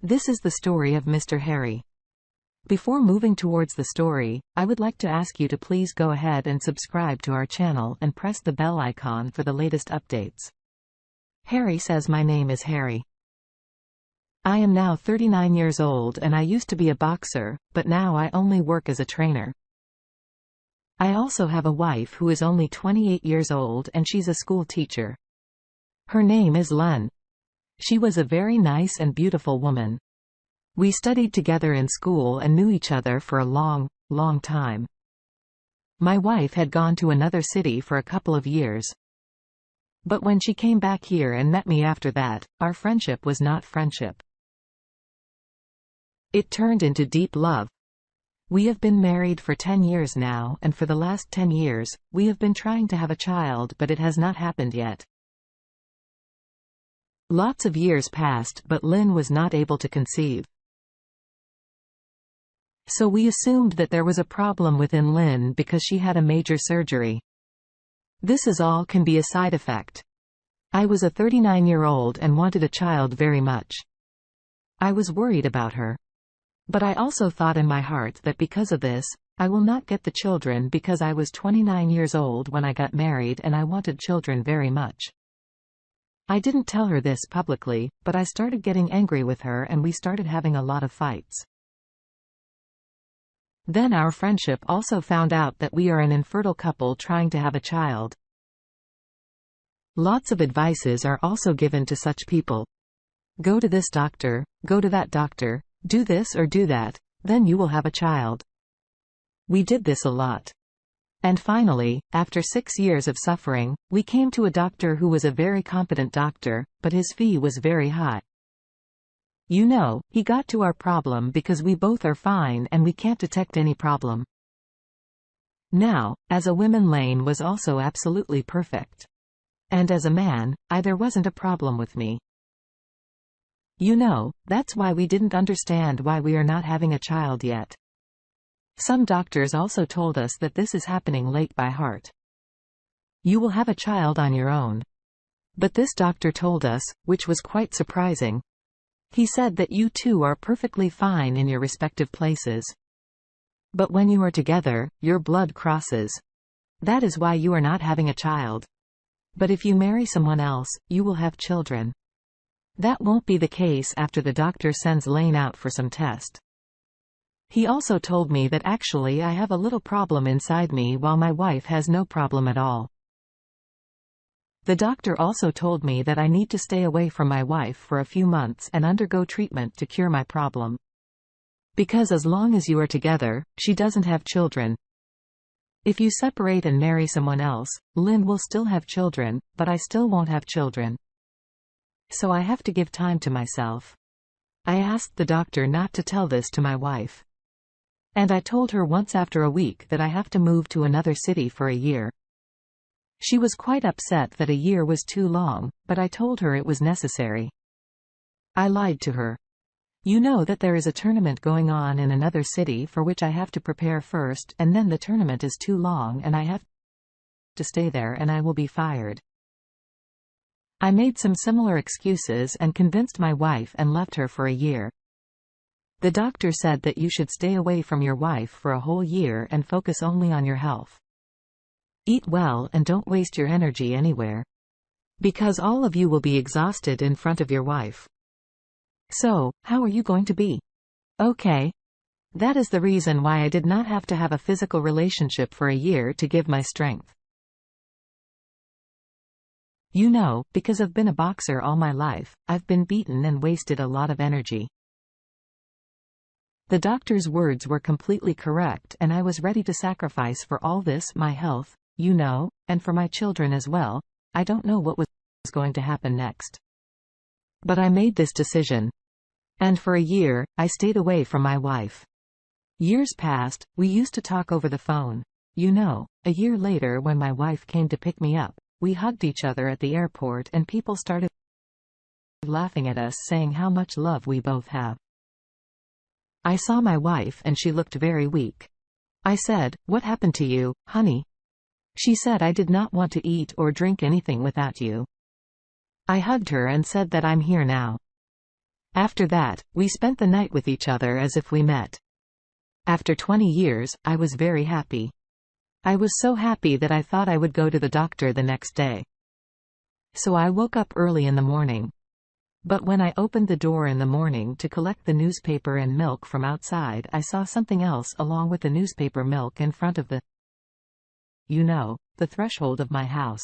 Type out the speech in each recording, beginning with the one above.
This is the story of Mr. Harry. Before moving towards the story, I would like to ask you to please go ahead and subscribe to our channel and press the bell icon for the latest updates. Harry says my name is Harry. I am now 39 years old and I used to be a boxer, but now I only work as a trainer. I also have a wife who is only 28 years old and she's a school teacher. Her name is Lun. She was a very nice and beautiful woman. We studied together in school and knew each other for a long, long time. My wife had gone to another city for a couple of years. But when she came back here and met me after that, our friendship was not friendship. It turned into deep love. We have been married for 10 years now, and for the last 10 years, we have been trying to have a child, but it has not happened yet. Lots of years passed, but Lynn was not able to conceive. So we assumed that there was a problem within Lynn because she had a major surgery. This is all can be a side effect. I was a 39-year-old and wanted a child very much. I was worried about her. But I also thought in my heart that because of this, I will not get the children because I was 29 years old when I got married and I wanted children very much. I didn't tell her this publicly, but I started getting angry with her and we started having a lot of fights. Then our friendship also found out that we are an infertile couple trying to have a child. Lots of advices are also given to such people. Go to this doctor, go to that doctor, do this or do that, then you will have a child. We did this a lot. And finally, after 6 years of suffering, we came to a doctor who was a very competent doctor, but his fee was very high. You know, he got to our problem because we both are fine and we can't detect any problem. Now, as a woman, Lane was also absolutely perfect. And as a man, there wasn't a problem with me. You know, that's why we didn't understand why we are not having a child yet. Some doctors also told us that this is happening late by heart. You will have a child on your own. But this doctor told us, which was quite surprising. He said that you two are perfectly fine in your respective places. But when you are together, your blood crosses. That is why you are not having a child. But if you marry someone else, you will have children. That won't be the case after the doctor sends Lane out for some test. He also told me that actually I have a little problem inside me while my wife has no problem at all. The doctor also told me that I need to stay away from my wife for a few months and undergo treatment to cure my problem. Because as long as you are together, she doesn't have children. If you separate and marry someone else, Lynn will still have children, but I still won't have children. So I have to give time to myself. I asked the doctor not to tell this to my wife. And I told her once after a week that I have to move to another city for a year. She was quite upset that a year was too long, but I told her it was necessary. I lied to her. You know that there is a tournament going on in another city for which I have to prepare first, and then the tournament is too long and I have to stay there and I will be fired. I made some similar excuses and convinced my wife and left her for a year. The doctor said that you should stay away from your wife for a whole year and focus only on your health. Eat well and don't waste your energy anywhere. Because all of you will be exhausted in front of your wife. So, how are you going to be? Okay. That is the reason why I did not have to have a physical relationship for a year to give my strength. You know, because I've been a boxer all my life, I've been beaten and wasted a lot of energy. The doctor's words were completely correct and I was ready to sacrifice for all this, my health, you know, and for my children as well. I don't know what was going to happen next. But I made this decision. And for a year, I stayed away from my wife. Years passed, we used to talk over the phone. You know, a year later when my wife came to pick me up, we hugged each other at the airport and people started laughing at us saying how much love we both have. I saw my wife and she looked very weak. I said, "What happened to you, honey?" She said, "I did not want to eat or drink anything without you." I hugged her and said that I'm here now. After that, we spent the night with each other as if we met. After 20 years, I was very happy. I was so happy that I thought I would go to the doctor the next day. So I woke up early in the morning. But when I opened the door in the morning to collect the newspaper and milk from outside, I saw something else along with the newspaper milk in front of the threshold of my house.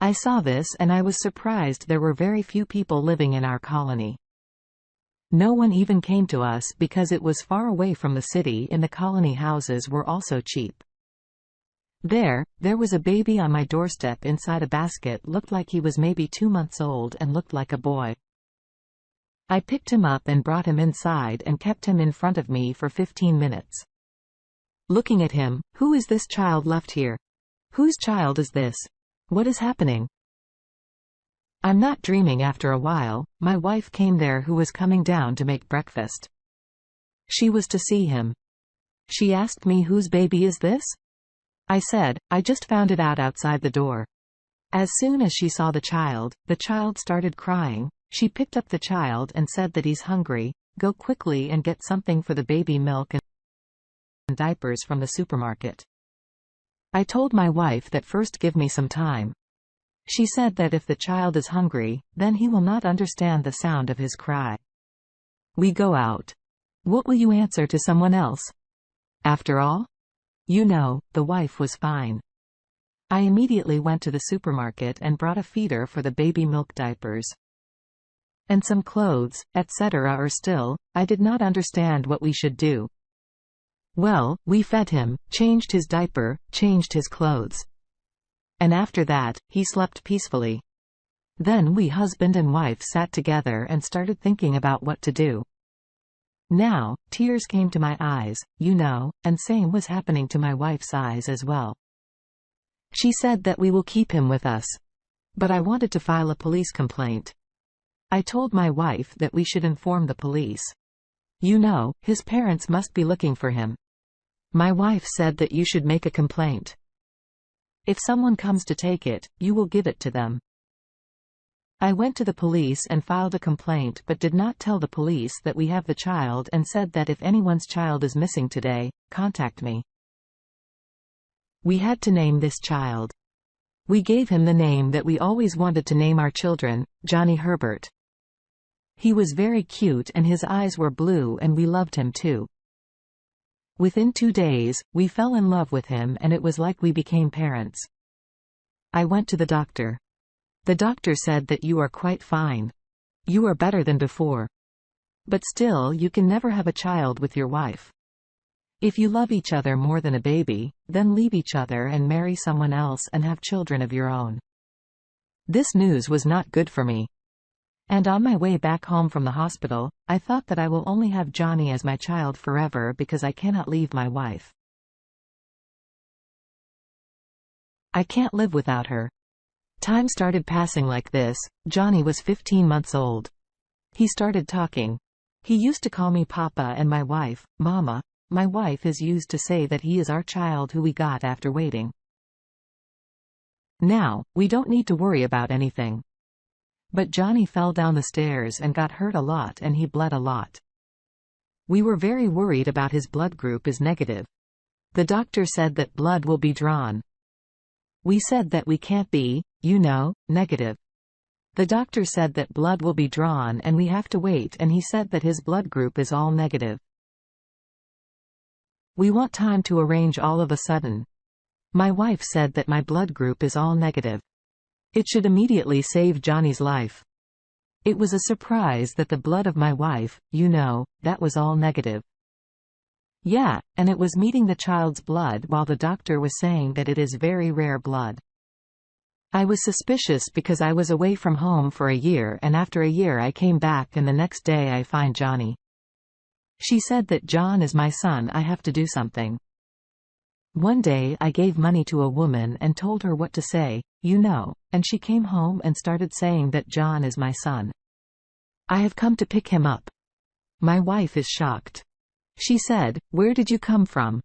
I saw this and I was surprised there were very few people living in our colony. No one even came to us because it was far away from the city and the colony houses were also cheap. There was a baby on my doorstep inside a basket, looked like he was maybe 2 months old and looked like a boy. I picked him up and brought him inside and kept him in front of me for 15 minutes. Looking at him, who is this child left here? Whose child is this? What is happening? I'm not dreaming. After a while, my wife came there who was coming down to make breakfast. She was to see him. She asked me, whose baby is this? I said, I just found it out outside the door. As soon as she saw the child started crying. She picked up the child and said that he's hungry, go quickly and get something for the baby, milk and diapers from the supermarket. I told my wife that first give me some time. She said that if the child is hungry, then he will not understand the sound of his cry. We go out. What will you answer to someone else? After all? The wife was fine. I immediately went to the supermarket and brought a feeder for the baby, milk, diapers, and some clothes, etc. Or still, I did not understand what we should do. Well, we fed him, changed his diaper, changed his clothes. And after that, he slept peacefully. Then we, husband and wife, sat together and started thinking about what to do. Now, tears came to my eyes, and same was happening to my wife's eyes as well. She said that we will keep him with us. But I wanted to file a police complaint. I told my wife that we should inform the police. His parents must be looking for him. My wife said that you should make a complaint. If someone comes to take it, you will give it to them. I went to the police and filed a complaint, but did not tell the police that we have the child and said that if anyone's child is missing today, contact me. We had to name this child. We gave him the name that we always wanted to name our children, Johnny Herbert. He was very cute and his eyes were blue and we loved him too. Within 2 days, we fell in love with him and it was like we became parents. I went to the doctor. The doctor said that you are quite fine. You are better than before. But still, you can never have a child with your wife. If you love each other more than a baby, then leave each other and marry someone else and have children of your own. This news was not good for me. And on my way back home from the hospital, I thought that I will only have Johnny as my child forever because I cannot leave my wife. I can't live without her. Time started passing like this. Johnny was 15 months old. He started talking. He used to call me Papa and my wife, Mama. My wife is used to say that he is our child who we got after waiting. Now, we don't need to worry about anything. But Johnny fell down the stairs and got hurt a lot and he bled a lot. We were very worried about his blood group is negative. The doctor said that blood will be drawn. We said that we can't be, negative. The doctor said that blood will be drawn and we have to wait and he said that his blood group is all negative. We want time to arrange all of a sudden. My wife said that my blood group is all negative. It should immediately save Johnny's life. It was a surprise that the blood of my wife, that was all negative. Yeah, and it was meeting the child's blood while the doctor was saying that it is very rare blood. I was suspicious because I was away from home for a year and after a year I came back and the next day I find Johnny. She said that John is my son, I have to do something. One day I gave money to a woman and told her what to say, and she came home and started saying that John is my son. I have come to pick him up. My wife is shocked. She said, "Where did you come from?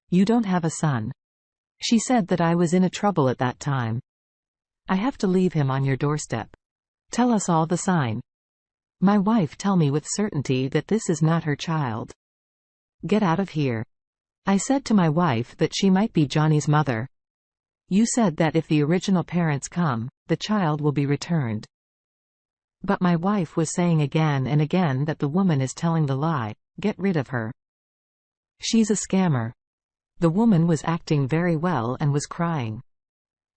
You don't have a son." She said that I was in a trouble at that time. I have to leave him on your doorstep. Tell us all the sign. My wife tell me with certainty that this is not her child. Get out of here. I said to my wife that she might be Johnny's mother. You said that if the original parents come, the child will be returned. But my wife was saying again and again that the woman is telling the lie. Get rid of her. She's a scammer. The woman was acting very well and was crying.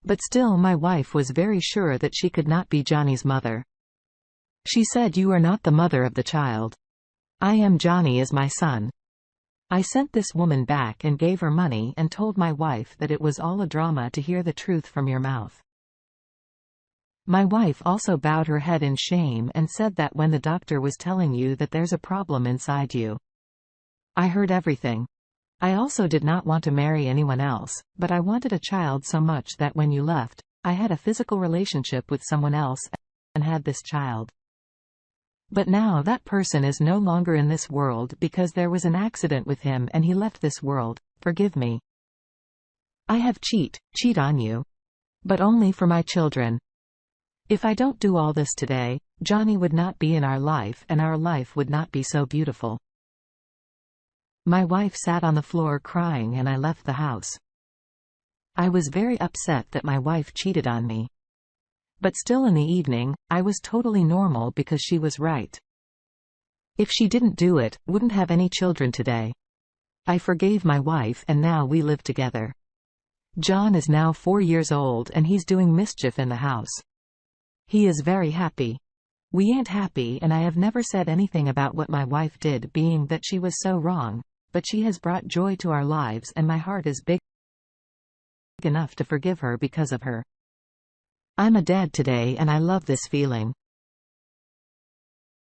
But still my wife was very sure that she could not be Johnny's mother. She said, you are not the mother of the child. I am Johnny as my son. I sent this woman back and gave her money and told my wife that it was all a drama to hear the truth from your mouth. My wife also bowed her head in shame and said that when the doctor was telling you that there's a problem inside you. I heard everything. I also did not want to marry anyone else, but I wanted a child so much that when you left, I had a physical relationship with someone else and had this child. But now that person is no longer in this world because there was an accident with him and he left this world. Forgive me. I have cheat on you. But only for my children. If I don't do all this today, Johnny would not be in our life and our life would not be so beautiful. My wife sat on the floor crying and I left the house. I was very upset that my wife cheated on me. But still in the evening, I was totally normal because she was right. If she didn't do it, wouldn't have any children today. I forgave my wife and now we live together. John is now 4 years old and he's doing mischief in the house. He is very happy. We ain't happy and I have never said anything about what my wife did being that she was so wrong, but she has brought joy to our lives and my heart is big enough to forgive her because of her. I'm a dad today and I love this feeling.